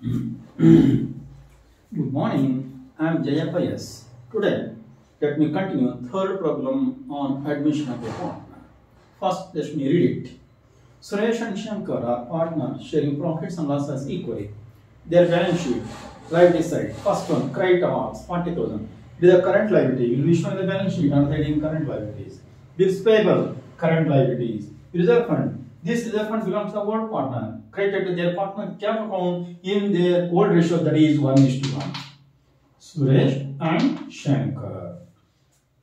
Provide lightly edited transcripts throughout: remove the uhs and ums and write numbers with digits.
Good morning, I am Jayappa S. Today, let me continue third problem on admission of a partner. First, let me read it. Suresh and Shankar are partners sharing profits and losses equally. Their balance sheet, right this side. First one, credit amounts 40,000. The current liability will be shown in the balance sheet under the heading current liabilities. Bills payable, current liabilities. Reserve fund. This reserve fund belongs to the old partner, credited to their partner cap account in their old ratio, that is 1:1. Suresh and Shankar.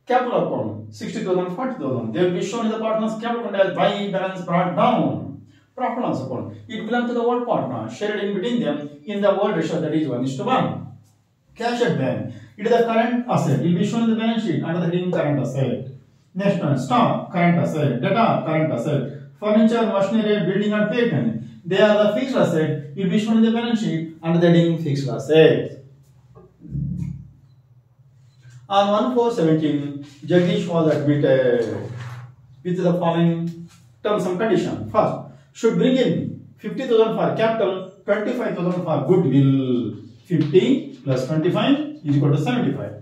Capital account 60,000, 40,000. They will be shown in the partner's capital account as by balance brought down. Profit loss account. It belongs to the old partner, shared in between them in the old ratio, that is 1:1. Cash at bank. It is the current asset. It will be shown in the balance sheet under the heading current asset. Next one, stock, current asset. Data, current asset. Furniture, machinery, building and patent. They are the fixed asset. Will be shown in the balance sheet under the heading fixed asset. On 1/4/17, Jagdish was admitted with the following terms and conditions. First, should bring in 50,000 for capital, 25,000 for goodwill. 50 plus 25 is equal to 75.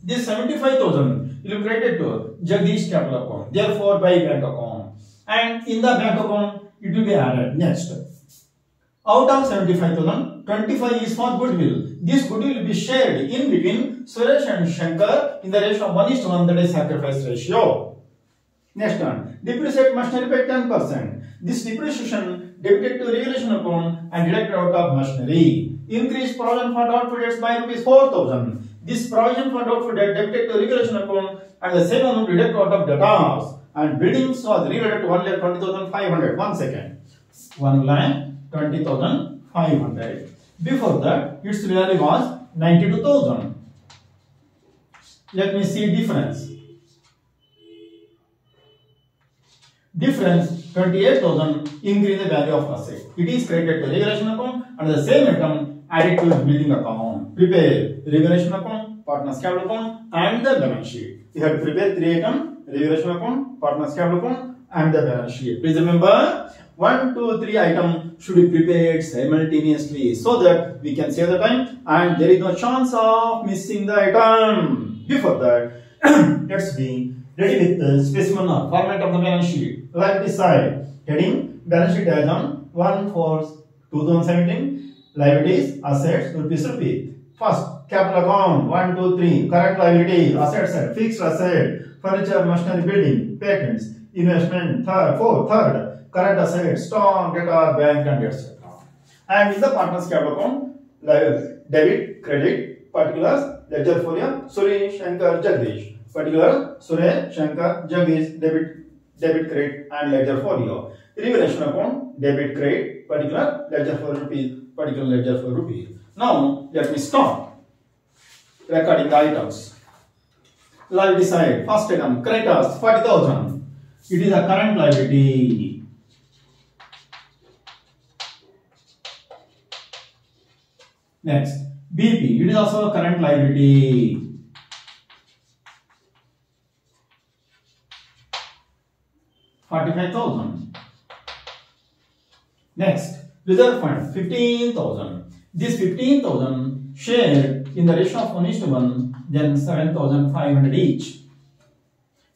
This 75,000 will be credited to Jagdish capital account, therefore by bank account. And in the bank account, it will be added. Next, out of 75,000, 25 is for goodwill. This goodwill will be shared in between Suresh and Shankar in the ratio of 1:1, that is sacrifice ratio. Next one, depreciate machinery by 10%. This depreciation debited to regulation account and deducted out of machinery. Increase provision for doubtful debts by ₹4,000. This provision for doubtful debt debited to regulation account and the same amount deducted out of debtors. And buildings was revalued to 1,20,500. 1 second. 1,20,500. Before that, its value was 92,000. Let me see difference. Difference 28,000 increase the value of asset. It is credited to regulation account and the same item added to the building account. Prepare regulation account, partner's capital account and the balance sheet. You have to prepare 3 items: regulation account, partner's capital account and the balance sheet. Please remember, 1, 2, 3 items should be prepared simultaneously so that we can save the time and there is no chance of missing the item. Before that, let's be ready with the specimen or format of the balance sheet. Liability side, heading balance sheet as on 1/4/2017. Liabilities, assets, rupees. First, capital account 1, 2, 3. Current liability, assets side, fixed asset, furniture, machinery, building, patents, investment. Third, current assets, stock, debtor, bank, and etc. And in the partner's capital account, debit, credit, particulars, ledger folio, Suresh, Shankar, Jagdish. Particular, Suresh, Shankar, Jagdish, debit, credit, and ledger folio. Revaluation account, debit, credit, particular, ledger for rupees, particular ledger for rupees. Now, let me start recording the items. Liability side, first item, creditors, 40,000. It is a current liability. Next, BP, it is also a current liability. $45,000. Next, reserve fund 15,000. This 15,000 shared in the ratio of 1:1, then 7,500 each.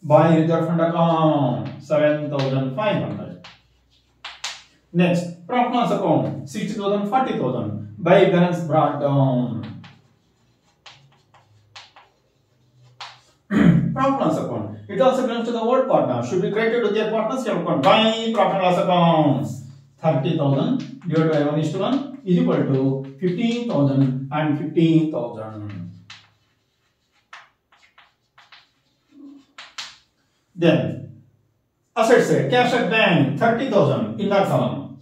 By reserve fund account 7,500. Next, profit loss account 60,000, 40,000. By balance brought down. Profit loss account. It also belongs to the old partner. Should be credited to their partner's account by profit loss account. 30,000 divided by 1:1 is equal to 15,000 and 15,000. Then, asset side, cash at bank 30,000 in that column.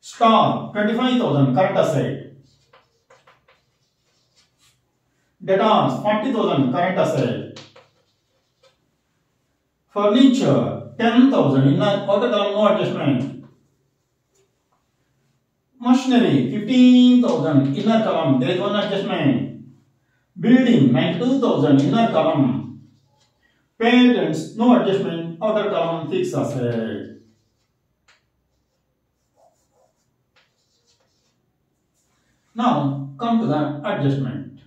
Stock 25,000 current asset. Debtors 40,000 current asset. Furniture 10,000 in the outer column, no adjustment. Machinery 15,000 inner column, there is one adjustment. Building 92,000 inner column. Patents, no adjustment, outer column, fixed asset. Now come to the adjustment.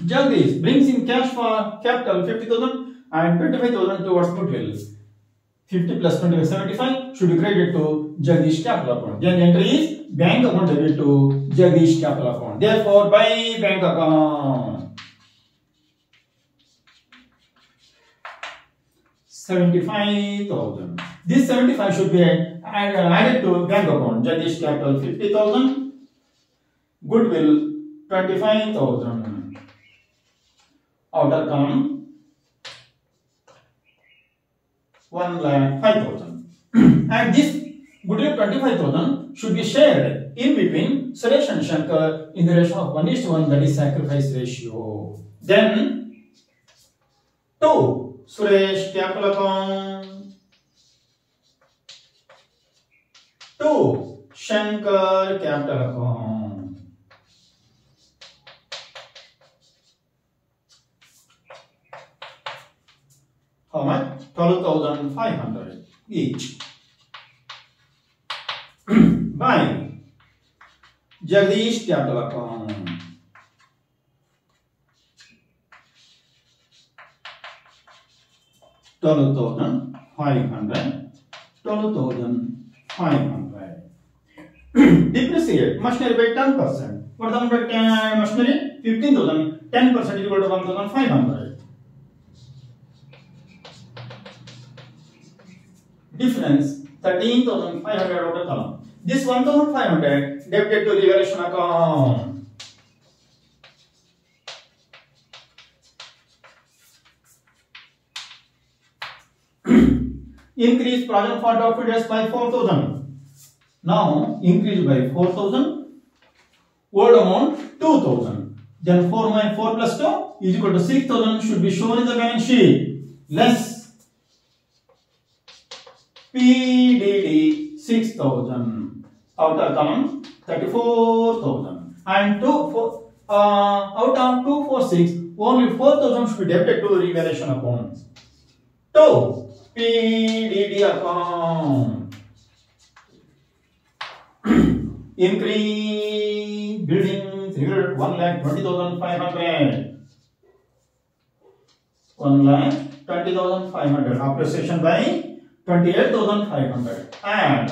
Jagdish brings in cash for capital 50,000 and 25,000 towards goodwill. 50 plus 25, 75 should be credited to Jagdish capital account. Then the entry is bank account debit to Jagdish capital account. Therefore, by bank account 75,000. This 75 should be added to bank account. Jagdish capital 50,000, goodwill 25,000. Outer come 1,05,000. And this goodwill 25,000 should be shared in between Suresh and Shankar in the ratio of 1:1, that is sacrifice ratio. Then 2 Suresh capital account, 2 Shankar capital account. How much? 12,500 each. By Jagdish capital account. $12,500. Depreciate machinery by 10%. What is the number? Machinery 15,000. 10% is equal to 1,500. Difference 13,500 outer column. This 1,500 debited to revaluation account. Increase project fund outfit by 4,000. Now increase by 4,000. Old amount 2,000. Then 4 minus 4 plus 2 is equal to 6,000 should be shown in the balance sheet. Less PDD 6,000. Outer column 34,000. And out of 246, only 4,000 should be debited to revaluation account. 2 PDD account. Increase buildings 1,20,500. 1,20,500. Appreciation by 28,500 and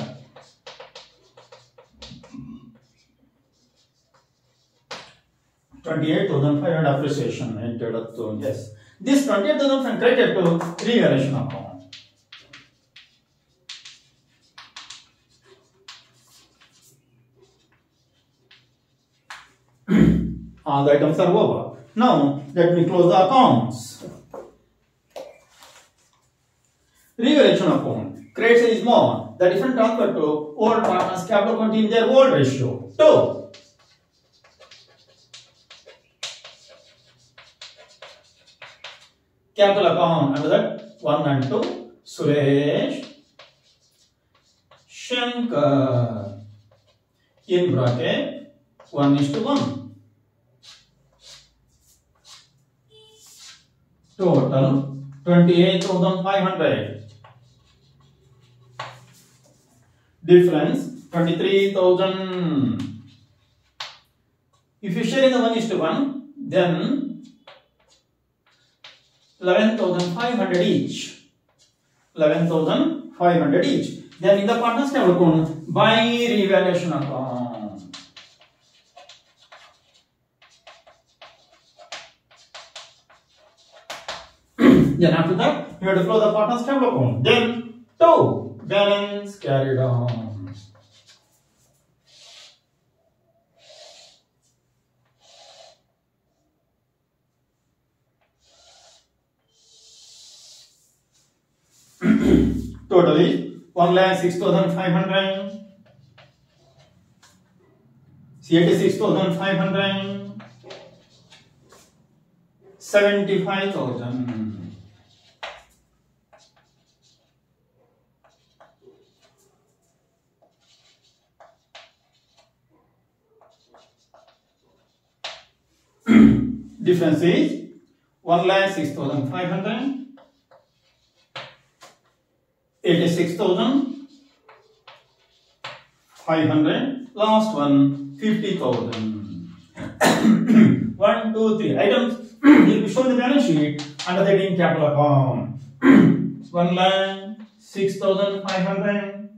appreciation entered up to yes. This 28,000 credited to revaluation account. All the items are over. Now let me close the accounts. Revaluation account. Credit is more. The different transfer to old partners capital account in their old ratio. 2. Capital account under that 1 and 2. Suresh, Shankar. In bracket 1:1. Total 28,500. Difference 23,000. If you share in the 1:1, then 11,500 each. 11,500 each. Then in the partners capital account, by revaluation account. Then after that, you have to close the partners capital account. Then 2 balance carried on. Totally 1,06,500, 86,500, 75,000. Difference is 1,06,500, 86,000, 500. Last one, 50,000. 1, 2, 3 items will be shown in the balance sheet under the heading capital account. 1,06,500,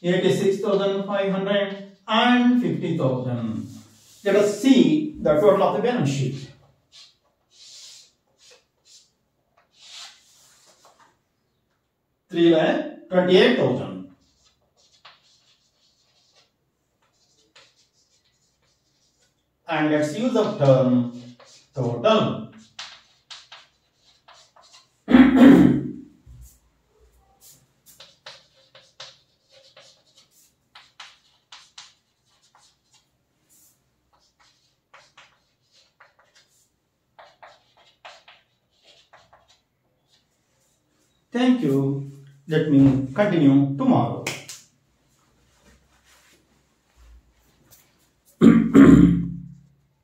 86,500 and 50,000. Let us see the total of the balance sheet. $3,28,000. And let's use the term total. Thank you. Let me continue tomorrow.